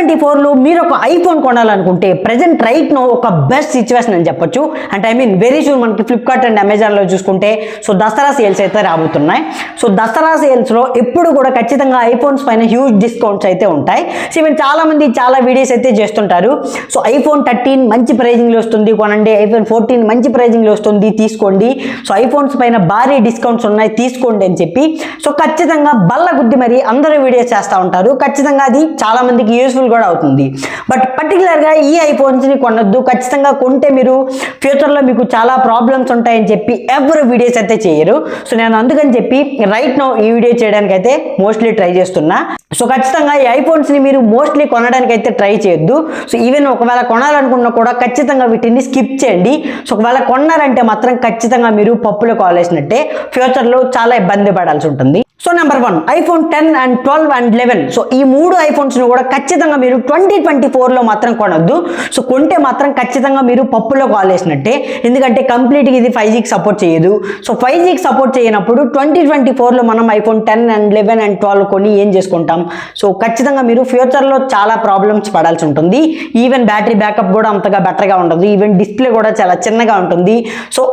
2024లో మీరు ఒక iPhone కొనాలనుకుంటే present right no ఒక బెస్ట్ సిచ్యువేషన్ అని చెప్పొచ్చు. అంటే వెరీ షూర్ మనకి ఫ్లిప్కార్ట్ అండ్ అమెజాన్లో చూసుకుంటే దసరా సేల్స్ అయితే రాబోతున్నాయి. దసరా సేల్స్లో ఎప్పుడు కూడా ఖచ్చితంగా ఐఫోన్స్ పైన హ్యూజ్ డిస్కౌంట్స్ అయితే ఉంటాయి. ఈవెన్ చాలా మంది చాలా వీడియోస్ అయితే చేస్తుంటారు. ఐఫోన్ 13 మంచి ప్రైజింగ్లో వస్తుంది కొనండి, ఐఫోన్ 14 మంచి ప్రైజింగ్లో వస్తుంది తీసుకోండి, ఐఫోన్స్ పైన భారీ డిస్కౌంట్స్ ఉన్నాయి తీసుకోండి అని చెప్పి ఖచ్చితంగా బల్ల గుద్ది మరి అందరూ వీడియోస్ చేస్తూ ఉంటారు. ఖచ్చితంగా అది చాలా మందికి యూస్ఫుల్ కూడా అవుతుంది. బట్ పర్టికులర్గా ఈ ఐఫోన్స్ని కొనొద్దు, ఖచ్చితంగా కొంటే మీరు ఫ్యూచర్లో మీకు చాలా ప్రాబ్లమ్స్ ఉంటాయని చెప్పి ఎవరు వీడియోస్ అయితే చేయరు. నేను అందుకని చెప్పి రైట్ నో ఈ వీడియో చేయడానికి అయితే మోస్ట్లీ ట్రై చేస్తున్నా. ఖచ్చితంగా ఈ ఐఫోన్స్ని మీరు మోస్ట్లీ కొనడానికి అయితే ట్రై చేయొద్దు. ఈవెన్ ఒకవేళ కొనాలనుకున్నా కూడా ఖచ్చితంగా వీటిని స్కిప్ చేయండి. ఒకవేళ కొన్నారంటే మాత్రం ఖచ్చితంగా మీరు పప్పులో కాలేసినట్టే, ఫ్యూచర్లో చాలా ఇబ్బంది పడాల్సి ఉంటుంది. Number 1 iPhone 10 and 12 and 11. ఈ 3 ఐఫోన్స్ను కూడా ఖచ్చితంగా మీరు 2024లో మాత్రం కొనొద్దు. కొంటే మాత్రం ఖచ్చితంగా మీరు పప్పులో కాలేసినట్టే, ఎందుకంటే కంప్లీట్గా ఇది 5Gకి సపోర్ట్ చేయదు. 5Gకి సపోర్ట్ చేయనప్పుడు 2024లో మనం ఐఫోన్ 10 అండ్ 11 అండ్ 12 కొని ఏం చేసుకుంటాం? ఖచ్చితంగా మీరు ఫ్యూచర్లో చాలా ప్రాబ్లమ్స్ పడాల్సి ఉంటుంది. ఈవెన్ బ్యాటరీ బ్యాకప్ కూడా అంతగా బెటర్గా ఉండదు, ఈవెన్ డిస్ప్లే కూడా చాలా చిన్నగా ఉంటుంది.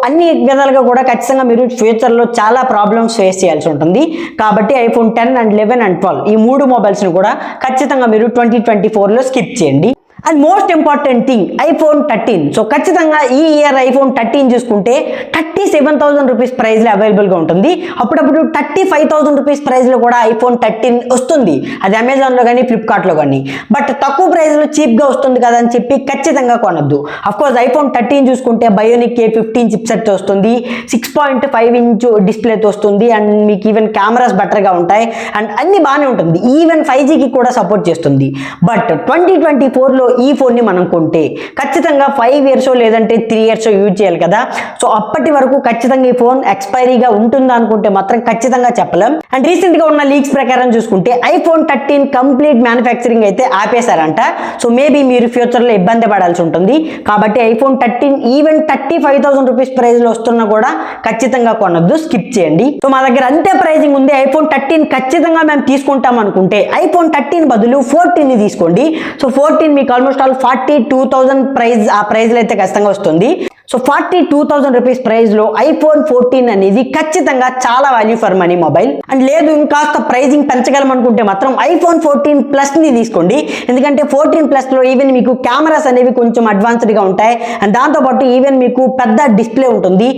అన్ని విధాలుగా కూడా ఖచ్చితంగా మీరు ఫ్యూచర్లో చాలా ప్రాబ్లమ్స్ ఫేస్ చేయాల్సి ఉంటుంది. కాబట్టి ఐఫోన్ 10 అండ్ 11 అండ్ 12 ఈ 3 మొబైల్స్ని కూడా ఖచ్చితంగా మీరు 2024లో స్కిప్ చేయండి. And most important thing iPhone 13. ఖచ్చితంగా ఈ ఇయర్ ఐఫోన్ 13 చూసుకుంటే 37,000 రూపీస్ ప్రైస్లో అవైలబుల్గా ఉంటుంది. అప్పుడప్పుడు 35,000 రూపీస్ ప్రైస్లో కూడా ఐఫోన్ 13 వస్తుంది, అది అమెజాన్లో కానీ ఫ్లిప్కార్ట్లో కానీ. బట్ తక్కువ ప్రైస్లో చీప్గా వస్తుంది కదా అని చెప్పి ఖచ్చితంగా కొనొద్దు. అఫ్కోర్స్ ఐఫోన్ 13 చూసుకుంటే బయోనిక్ A15 చిప్సెట్ వస్తుంది, 6.5 ఇంచ్ డిస్ప్లేతో వస్తుంది, అండ్ మీకు ఈవెన్ కెమెరాస్ బెటర్గా ఉంటాయి, అండ్ అన్ని బాగానే ఉంటుంది, ఈవెన్ 5Gకి కూడా సపోర్ట్ చేస్తుంది. బట్ 2024లో ఈ ఫోన్ని మనం కొంటే ఖచ్చితంగా 5 ఇయర్స్ లేదంటే 3 ఇయర్స్ యూజ్ చేయాలి కదా. అప్పటి వరకు ఖచ్చితంగా ఈ ఫోన్ ఎక్స్పైరీగా ఉంటుందా అనుకుంటే మాత్రం ఖచ్చితంగా చెప్పలేం. అండ్ రీసెంట్గా ఉన్న లీక్స్ ప్రకారం చూసుకుంటే ఐఫోన్ 13 కంప్లీట్ మ్యానుఫ్యాక్చరింగ్ అయితే ఆపేశారంట. మేబీ మీరు ఫ్యూచర్లో ఇబ్బంది పడాల్సి ఉంటుంది. కాబట్టి ఐఫోన్ 13 ఈవెన్ 35,000 రూపీస్ ప్రైస్లో వస్తున్నా కూడా ఖచ్చితంగా కొనొద్దు, స్కిప్ చేయండి. మా దగ్గర అంతే ప్రైజింగ్ ఉంది, ఐఫోన్ 13 ఖచ్చితంగా మేము తీసుకుంటాం అనుకుంటే ఐఫోన్ 13 బదులు 14ని తీసుకోండి. 14 మీకు ఆల్మోస్ట్ ఆల్ 42,000 ప్రైస్, ఆ ప్రైస్లో అయితే ఖచ్చితంగా వస్తుంది. 42,000 రూపీస్ ప్రైస్లో ఐఫోన్ 14 అనేది ఖచ్చితంగా చాలా value for money mobile. And లేదు ఇంకాస్త ప్రైజింగ్ పెంచగలం అనుకుంటే మాత్రం ఐఫోన్ 14 ప్లస్ని తీసుకోండి, ఎందుకంటే 14 ప్లస్లో ఈవెన్ మీకు కెమెరాస్ అనేవి కొంచెం అడ్వాన్స్డ్గా ఉంటాయి, అండ్ దాంతోపాటు ఈవెన్ మీకు పెద్ద డిస్ప్లే ఉంటుంది.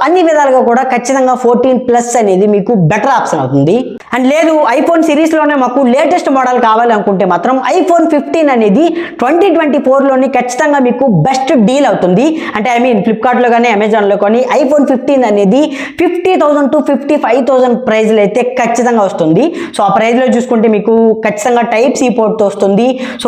అన్ని విధాలుగా కూడా ఖచ్చితంగా 14 ప్లస్ అనేది మీకు బెటర్ ఆప్షన్ అవుతుంది. అండ్ లేదు ఐఫోన్ సిరీస్లోనే మాకు లేటెస్ట్ మోడల్ కావాలనుకుంటే మాత్రం ఐఫోన్ 15 అనేది 2024లోని ఖచ్చితంగా మీకు బెస్ట్ డీల్ అవుతుంది. అంటే ఫ్లిప్కార్ట్లో కానీ అమెజాన్లో కానీ ఐఫోన్ 15 అనేది 50,000 to 55,000 ప్రైజ్లో అయితే ఖచ్చితంగా వస్తుంది. ఆ ప్రైజ్లో చూసుకుంటే మీకు ఖచ్చితంగా టైప్ సి పోర్ట్తో వస్తుంది.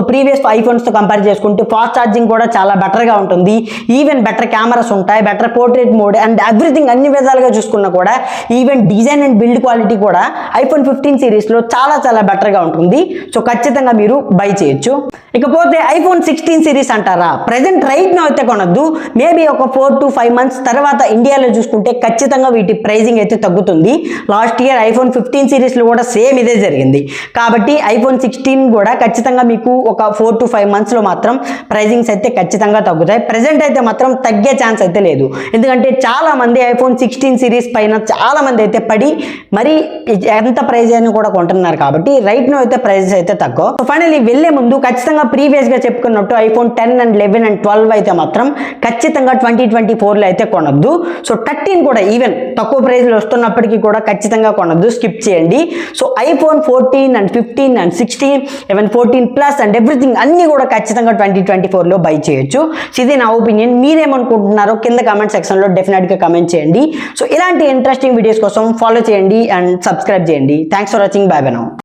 ప్రీవియస్ ఐఫోన్స్తో కంపేర్ చేసుకుంటే ఫాస్ట్ ఛార్జింగ్ కూడా చాలా బెటర్గా ఉంటుంది, ఈవెన్ బెటర్ కెమెరాస్ ఉంటాయి, better portrait mode and everything అన్ని విధాలుగా చూసుకున్నా కూడా even design and build quality కూడా ఐఫోన్ 15 సిరీస్లో చాలా చాలా బెటర్గా ఉంటుంది. ఖచ్చితంగా మీరు బై చేయొచ్చు. ఇకపోతే ఐఫోన్ 16 సిరీస్ అంటారా, ప్రెజెంట్ రైట్ నో అయితే కొనొద్దు. మేబీ ఒక 4 to 5 months తర్వాత ఇండియాలో చూసుకుంటే ఖచ్చితంగా వీటి ప్రైజింగ్ అయితే తగ్గుతుంది. లాస్ట్ ఇయర్ ఐఫోన్ 15 సిరీస్లో కూడా సేమ్ ఇదే జరిగింది. కాబట్టి ఐఫోన్ 16 కూడా ఖచ్చితంగా మీకు ఒక 4 to 5 monthsలో మాత్రం ప్రైజింగ్స్ అయితే ఖచ్చితంగా తగ్గుతాయి. ప్రెజెంట్ అయితే మాత్రం తగ్గే ఛాన్స్ అయితే లేదు, ఎందుకంటే చాలా మంది ఐఫోన్ 16 సిరీస్ పైన చాలా మంది అయితే పడి మరి ఎంత ప్రైజ్ అని కూడా కొంటున్నారు. కాబట్టి రైట్ నో అయితే ప్రైజెస్ అయితే తక్కువ. ఫైనల్లీ వెళ్లే ముందు ఖచ్చితంగా ప్రీవియస్గా చెప్పుకున్నట్టు ఐఫోన్ 10 అండ్ 11 అండ్ 12 అయితే మాత్రం ఖచ్చితంగా 2024లో అయితే కొనొద్దు. 13 కూడా ఈవెన్ తక్కువ ప్రైస్లో వస్తున్నప్పటికీ కూడా ఖచ్చితంగా కొనొద్దు, స్కిప్ చేయండి. IPhone 14 and 15 and 16 even 14 plus and everything అన్నీ కూడా ఖచ్చితంగా 2024లో బై చేయొచ్చు. ఇది నా ఒపీనియన్. మీరేమనుకుంటున్నారో కింద కామెంట్ సెక్షన్లో డెఫినెట్గా కామెంట్ చేయండి. ఇలాంటి ఇంట్రెస్టింగ్ వీడియోస్ కోసం ఫాలో చేయండి అండ్ సబ్స్క్రైబ్ చేయండి. Thanks for watching. By by now.